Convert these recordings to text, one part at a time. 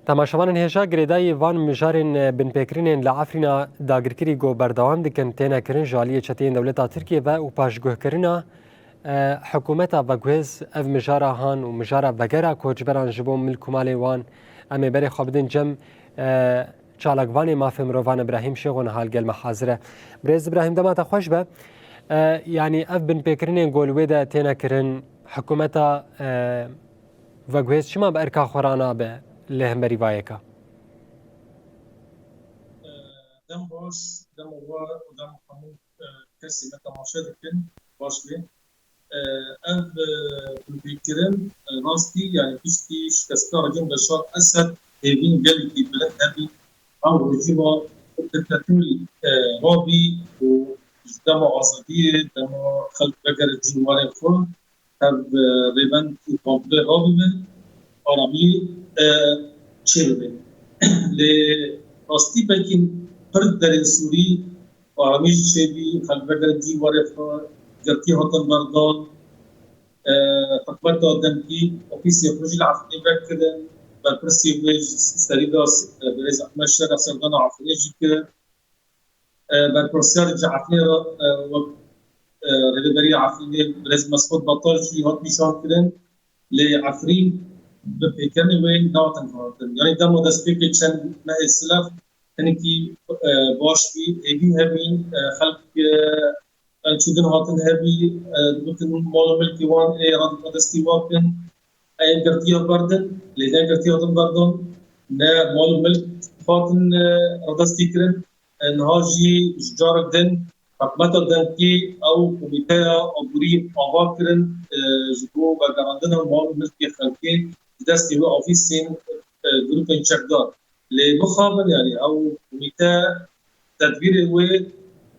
تماشاوان هێژا گرێدایê van mijarên binpêkirînên li Efrîna dagirkerî got berdewam dikin têne kirin ji aliyê çeteyên dewleta Tirkiye ve û paşguhkirina hikûmeta veguhêz ev mijara han û mijara vegera koçberan ji bo milk û malê wan em ê berê xwe bidin cem çalakvanê mafê mirovan İbrahîm Şêxo nihalgel me hazir e. Birêz İbrahîm dema te xweş be. Yani ev binpêkirînên got li wê de têne kirin hikûmeta veguhêz çima bi erka xwe re nabe li hemberî vayeka. دم باش دم و دم همون کسی که تماشا دکن باش بی اف بفکرم راستی یعنی پیشتی شکستار جنگ بشار اسد هیوین گلی کی بلد هبی او رجیما تکتوری رابی و دم آزادی دم خلق بگر جنوار خون هر ریبن کی کامپله رابی من آرامی چه بی ل راستی بکن فرد در سوری آرامیش چیبی خلق بگر جنوار خون جرتی هاتن بردان تقبل دادن کی اوفیسی پروژه العفونی بکردن و پرسی ویج سریدا برز احمد شرف سردان عفونی جکر و پرسیار جعفونی را و ردبری عفونی برز مسعود بطال جی هات نشان کردن لعفرین به پیکرنی وین ناتن هاتن یعنی دم و دست پیک چند نه اسلاف یعنی کی باش بی ایدی همین خلق چودن هاتن هبی بکن مال ملکی وان راد قدستی واکن این گرتیا بردن لیدن گرتیا هاتن بردن نه مال ملک هاتن قدستی کرن نهاجی جارک دن حکمت دن کی او کمیته عبوری آوا کرن جبو و گراندن مال ملکی خلقی دستی و آفیسین گروپ چکدار لی مخابن یعنی او کمیته تدبیر وی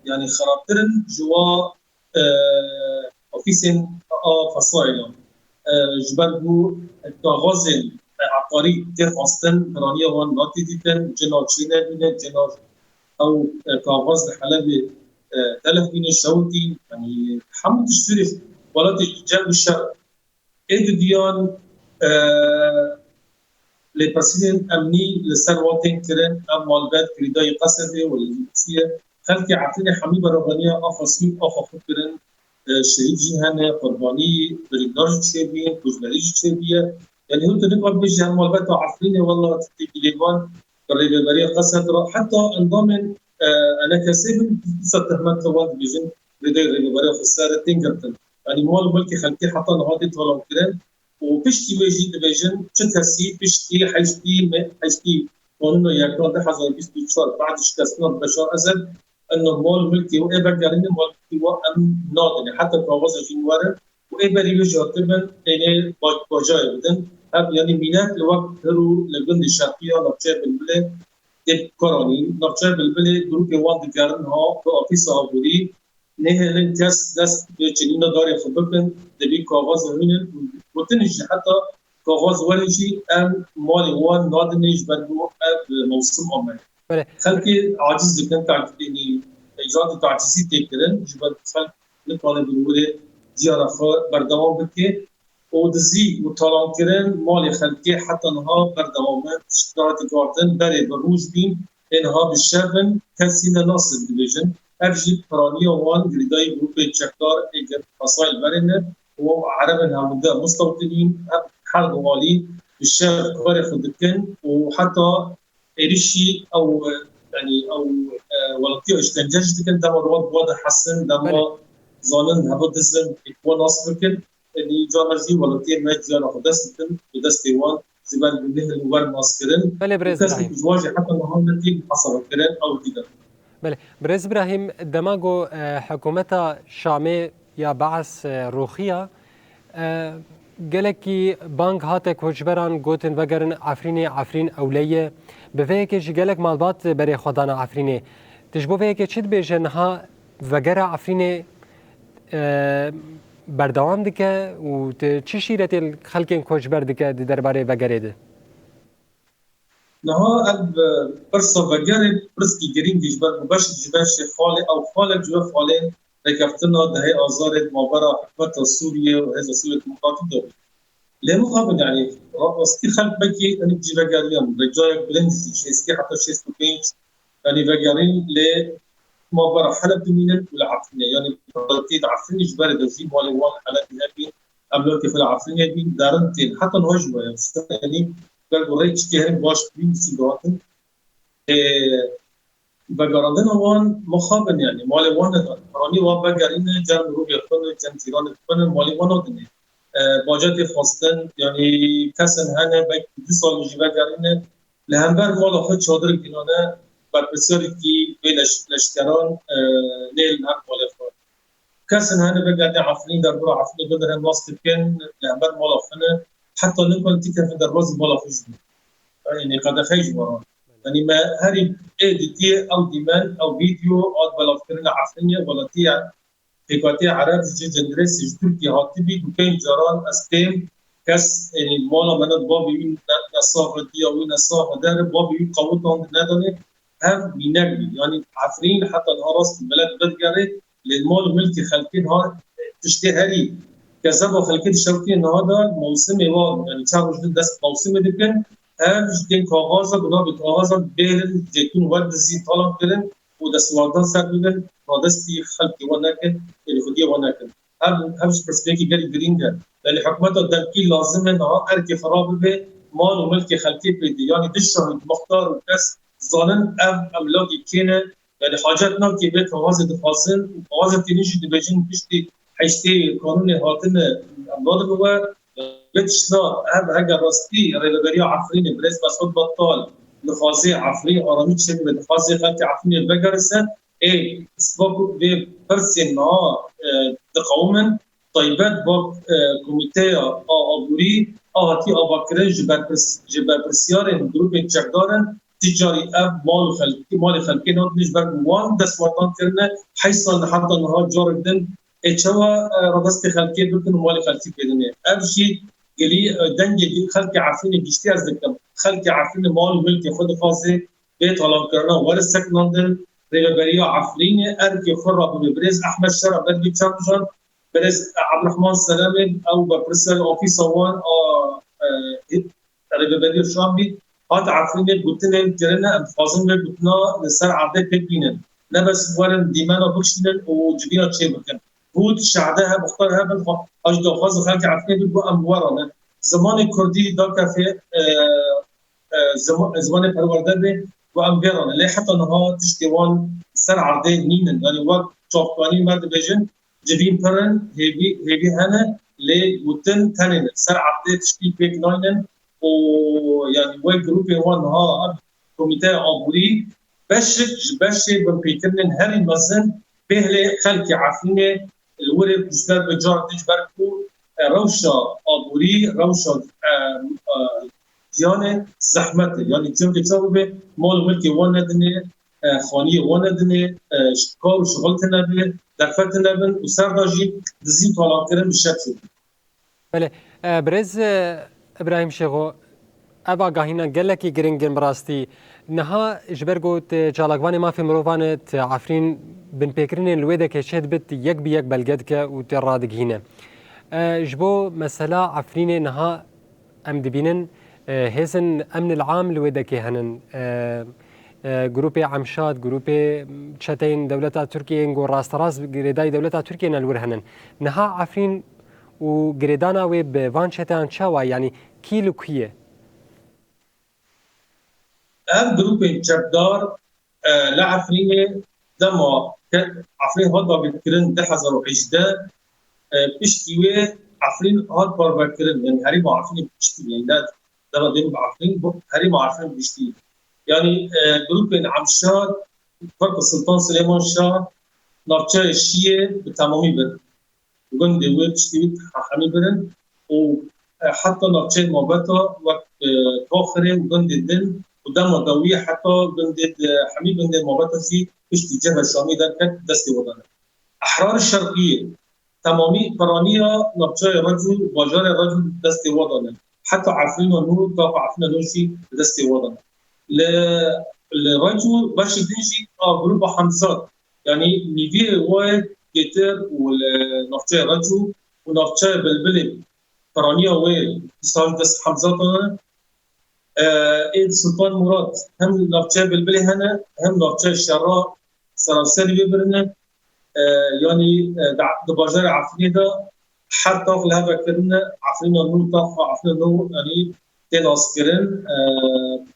يعني خرابترن جوا اوفيسين فصائل جبربو كاغازن عقاري تخاصتن رانيا وان ناتي ديتن جناچينه بينه جنا او كاغاز حلب تلف بين الشوتي يعني حمد الشرف ولا تجاب الشر ايد ديان لي باسين امني لسرواتين كرن ام مالبات كريداي قصبه ولا خلقی عقل حمیب روانی آفاسی آفاقی کردن شهید جهانه قربانی بریدار چه بیه کجبری چه بیه یعنی هم تنقل بيجي هالمالبات عقليني والله تقريبا بالريبريه قصد حتى انضم انا كسب تهمت تواد بيجن ريبريه خساره تنقرتن يعني مال ملكي خلقي حتى نهادي طالب كرن وبشتي بيجي ديفيجن تشتسي بشتي حيشتي قانون يكون 2024 بعد شكستنا بشار اسد انه مال ملكي وايه بقرين مال ملكي وام ناضل حتى كاغاز جنواره وايه بري وجهتبن الى باجاي بدن هب يعني مينات الوقت هرو لجند الشرقيه نبشه بالبلد دب كوراني نبشه بالبلد جروب وان دقرن ها بأوفيس عبوري نهلن كاس دست بچنينا داري خبرن دبي كاغاز هنن وتنجي حتى كاغاز ولجي ام مال وان نادنيش بدو موسم عمل خلقي عاجز دكان تعجبني ايجاد تعجزي تكرن جبل خلق نقال بنقول زياره بردوام بكي ودزي وطالان كرن مال خلقي حتى نها بردوام اشتراك جاردن بري بروج بين انها بالشابن كسينا ناصر ديفيجن افجي برانيا وان جريداي جروب تشكار اجر فصائل برنه وعربا هوندا مستوطنين حرب والي بالشارع كبار خدكن وحتى إيريشي أو يعني أو ولقيه إشتنجاج دكن دم الوضع واضح حسن دم ظالم هذا دزن يكون ناصر كن اللي جامزي ولقيه ما يجزانا خدستن بدستيوان زبان بالله الوار ناصرين بله برز إبراهيم زواج حتى مهمتي حصل كرين أو كده بله برز إبراهيم دماغو حكومة شامي يا بعث روخية گلکی بانک هات کوچبران گوتن وگرن عفرین اولیه به ویکی گلک مالبات برای خدان عفرینه تجبو ویکی چید بیجن ها وگر عفرین بردوام دکه و چی شیرت خلق کوچبر دکه درباره وگره ده نها اب برسا وگره برسکی گرین دیجبر مباش جباش خاله او خاله جو خاله ركبتنا ده آزار مابرا حكومة سوريا وهذا سوريا مقاطع دولي لمقابل يعني راستي خلق بكي أنا بجي بقاليان رجايك بلنزي شيستي حتى شيستو بينت يعني بقالين ما برا حلب دمينا ولا عفنية يعني بلتيد عفني جبال دوزي مالي وان حلب هذه أملوكي في العفنية دي دارنتين حتى الهجوة يعني قالوا ريتش تهرب باش بين سيجاتن بقراندن وان مخابن يعني مالي وان راني وبقرين جان روبي خون جان تيران خون مالي وان دني باجت خواستن يعني کسن هنه بک 2 سال جیبه گرینه لهمبر مال خود چادر گینانه بر بسیاری که به لشکران نیل هر مال خود کسن هنه بگرده عفرین در برا عفرین بدره ناس کن لهمبر مال خونه حتی نکن تیکه در باز مال خوش بود يعني قد خيج ورا يعني ما هري اديتي او ديمان او فيديو او بلافترنا عفرينيا ولا تي حكايتي عرب جي جندريس تركي هاتبي وكاين جران استيم كاس يعني مولا بنات بابي نصاف دي او نصاف دار بابي قوتهم نداني هم بينقلي يعني عفرين حتى الهرس في البلد بدقري للمول ملكي خلقين ها تشتهري كذا خلقين الشوكي ان هذا موسم وار يعني شهر جديد دست موسم دكن هم جدين كاغازا بنا بكاغازا بيرن جيتون ورد زي طالب كرن ودسواردان سر بودن رادستی خلقی و نکن یعنی خودی و نکن همش پرسپیکی گری گرینگه یعنی حکومت درکی لازمه نه ارکی خراب به مال و ملک خلقی پیدا یعنی دشان مختار و کس ظالم املاکی کنه یعنی حاجت نم که به کاغذ دفاعن کاغذ تینیش دیوژن پشتی حشتی قانون هاتن املاک و بتشنا اگر راستی ریلگری عفرین برز مسعود بطال لخاصی عفرین آرامی چه به لخاصی خلقی عفرین بگرسه اي سبب في برسين تقاوما طيبات بوك كوميتيا ابوري هاتي اباكرين جبر برسيار جروب جردارن تجاري اب مال خلقي نوت نجبر وان دس وطن كرنا حيث حتى نهار جاردن اتشوا ربست خلقي بكن مال خلقي بدني ابشي قلي دنج خلقي عارفين بيشتي از دكم خلقي عارفين مال ملكي خود خاصه بيت على كرنا ورسك نندن ريبريا عفرين اركي خرب ببرز احمد شرع بدي تشارجر برز عبد الرحمن سلامي او ببرسل اوفيس وان ريبريا شامبي هات عفرين بوتنين ترنا فازن بوتنا لسر عبد بيبينن نبس ورن ديمانا بوشتن وجبينا تشيبكن بود شعدها مختارها من اجد خاص خلق عفرين بو امورنا زمان كردي داك في زمان پرورده و امبيران اللي حتى نها تشتوان سر عرضين نينن يعني وقت توقعني مرد بيجن جبين برن هيبي هنا لوتن تانين سر عرضين تشتي بيك ناينن ويعني وين جروبي وان ها كوميتي عبوري باش بمبيترن هاري مزن بهلي خلقي عفينة الورد جدار بجار تجبركو روشا عبوري روشا يعني زحمت يعني تيم كتابه مال ملكي وانا دني خاني وانا دني شكار وشغلتنا به دفتنا بن وسرداجي دزين طالع كرم بالشكل. بله برز ابراهيم شيخو ابا گاهینا گلکی گرینگن براستی نها جبرگوت جالگوان ما في مروفانت عفرين بن بيكرين الويدا كشهد بت يك بيك بلقدك وترادق هنا جبو مسألة عفرين نها ام دبينن هيسن امن العام لويدكي هنن جروبي عمشاد جروبي تشاتين دولتا تركيا نقول راس راس جريداي دولتا تركيا نالور هنن نها عفرين وجريدانا ويب فان شتان شاوا يعني كيلو كيه ام جروبي جبدار لا عفرين دما عفرين هذا بكرن ده حزر وحجده بيشتوي عفرين هاد بار بكرن يعني هري ما عفرين بيشتوي يعني ده دين بعرفين هري ما عارفين بيشتي يعني جروب عمشاد فرق السلطان سليمان شاه نارتشا الشيعة بالتمامي بر وقن دوي بيشتي حامي برن وحتى نارتشا الموبتا وقت كاخري وقن الدن ودم دوية حتى قن حامي قن الموبتا في بيشتي جبهة الشامي ده كانت دستي وطنه أحرار الشرقية تمامي برانية نارتشا رجل وجار رجل دستي وطنه حتى عارفين نور طاقة عارفين نوشي دستي وطن الرجل باش تنجي جروب حمزات يعني نيفي وايد جيتر ونفتي رجل ونفتي بلبلي فرانية ويل صار دست حمزاتنا ايد سلطان مراد هم نافچه بلبلي هنا هم نافچه الشراء سراسري ببرنا يعني دباجار عفريني دا حتى لها بكرنا عفرينا نو طاقة عفرينا نو يعني تناس كرن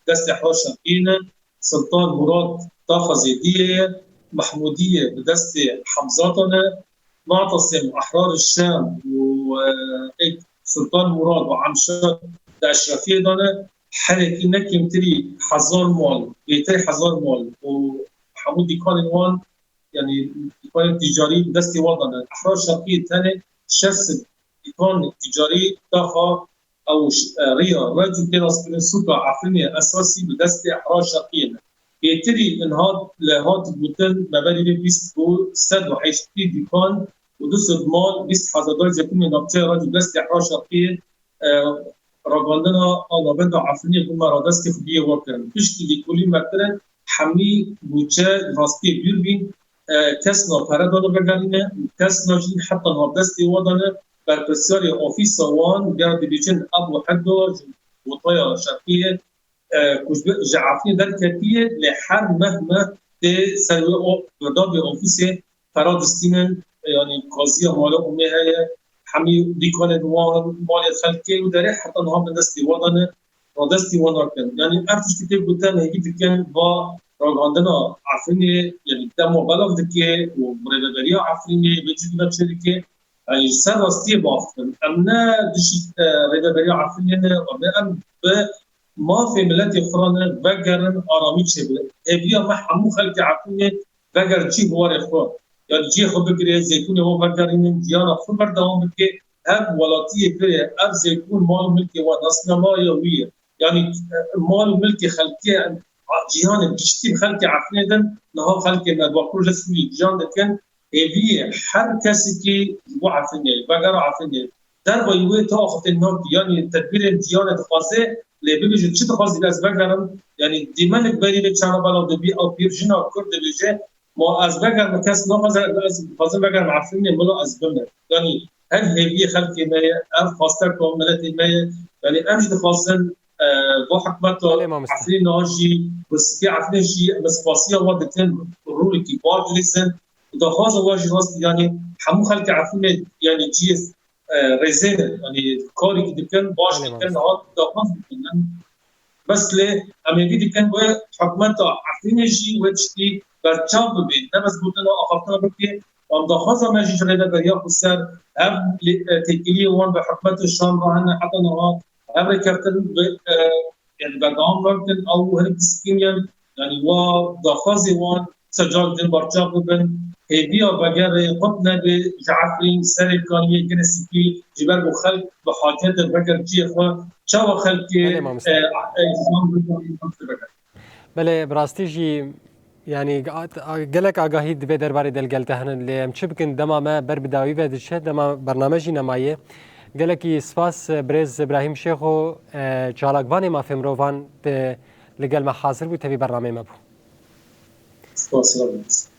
دست احراج شرقينا سلطان مراد طاقة زيدية محمودية بدست حمزاتنا معتصم أحرار الشام وسلطان مراد وعمشات الأشرفية دانا حركي نكيم تري حزار مال بيتري حزار مال وحمود كان وان يعني كان تجاري بدستي وضعنا أحرار الشرقية الثانية شخص كان تجاري طاقة أو ريا رجل تناس من سوق عفريني أساسي بدستي أحرار الشرقية بيتري انهاد لهات بوتن مبالي بيست سد وحيشتي ديكان ودوسد مال بيست حزادار زيتون من نبتة راجل دستي أحرار شرقية راغاندنا آلابندا عفريني بما رادستي خبية وكرن بشتي لكولي مكرن حمي بوچه راستي بيربين كسنا پردانو بگرینه كسنا جين حتى نهادستي ودانه برپرسیاری آفیس وان بیاد بیچن ابو حدو وطايا شرقية جعفري دركتية لحر مهما تسوي رداد أوفيسه فرادستينن يعني قاضية مالا أمي هي حمي ديكان دوان مال خلقه وداره حتى نها من دستي وطنه ردستي ونركن يعني أرتش كتير بودن هيك دكان با راغاندنا عفريني يعني دمو بلغ دكي ومريداريا عفريني بجد بچه يعني سر راستي بافن أمنا دشي ريداريا عفريني أم ما في ملتي أخرى بقرن آرامی چه بله. هبیا ما همون خلق عقلی بقر چی بواره خود. يعني جي خو بكري زيتون هو بقرين ديانا خو بردهم بكي هم ولاتيه كري اب زيتون مال ملكي ونصنا ما يويه. يعني مال ملكي خلقي جيهان بشتي خلقي عفنيدن نها خلقي مدوكو جسمي جيهان دكن هبيه هر كسي كي وعفني بقر عفني در بايوه تاخذ النار يعني تدبير ديانا تخاصه لبی بجد چه تخواست از بگرم یعنی دیمن بری به چند بالا دوبی او پیرجنا کرد بجه ما از بگرم کس نخواست از فاضل بگرم عفرین ملا از بمه یعنی هر هویه خلقی میه هم خواستر کاملتی میه یعنی امجد خواستن با حکمت عفرین ناجی بسکی عفرین جی مسپاسی آواد دکتن رولی کی بار جلیسن دخواست واجی راست یعنی همون خلق عفرین یعنی جیز رزينه يعني كوري كده كان باش كان هاد دخان كان بس له امريكي كان بو حكومته عارفين شيء وتشتي برچاب بين ده مزبوطنا اخفتنا بكي وام دخازا ما جيش ريدا بريا خسر هم تكليه وان بحكومه الشام راهن حتى نهار هم كابتن يعني بدام وقتن او هر سكينيان يعني وا دخازي وان سجال دين برچاب بين هدية بجار قطنا بجعفرين سرقانية كنسيكي جبال بخلق بحاجات البجر جيخوا شو خلق بله براستی جی يعني قالك آگاهی دبی درباره دلگلته هن اللي مچ بکن دما ما بر بداوی و دشه دما برنامجی نمایه قالك سپاس برز ابراهیم شیخو چالاکوان ما فمروان لگل ما حاضر بود تبی برنامه ما بو سپاس